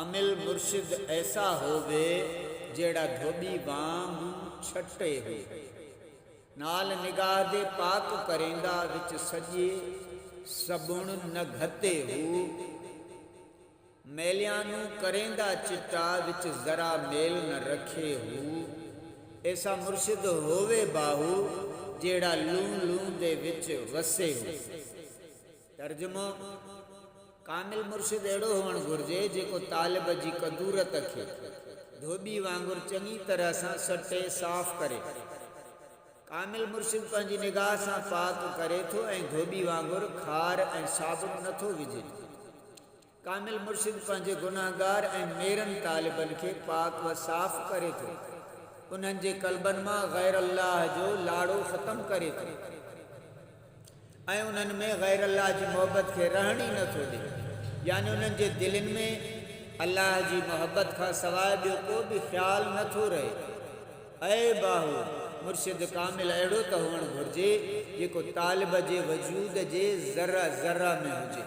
कामिल मुर्शिद ऐसा होवे जेड़ा धोबी वांग छट्टे हो नाल निगाह दे पाक करेंदा विच सजे सबुण न घते हो मैलियां नू करेंदा चिट्टा विच जरा मेल न रखे हो ऐसा मुर्शिद होवे बाहू जेड़ा लूं लूं दे विच वसे हो। तर्जुमो कामिल मुर्शिद अहिड़ो हुअणु घुरिजे जेको तालिब जी कदूरत खे धोबी वांगुरु चङी तरह सां सटे साफ़ करे। कामिल मुर्शिद पंहिंजी निगाह सां पाक करे थो ऐं धोबी वांगुरु खार ऐं साबुण नथो विझे। कामिल मुर्शिद पंहिंजे गुनाहगार ऐं मेरनि तालिबनि खे पाक व साफ़ करे थो। उन्हनि जे कल्बनि मां गैर अल्लाह जो लाड़ो ख़तमु करे थो ऐं उन्हनि में गैर अल्लाह जी मोहबत खे रहण ई नथो ॾे, यानी उन्हनि जे दिलनि में अल्लाह जी मोहबत खां सवाइ ॿियो को बि ख़्यालु नथो रहे। ऐं बाहू मुर्शिद कामिल अहिड़ो त हुअणु घुरिजे जेको तालिब जे वजूद जे ज़रा ज़रा में हुजे।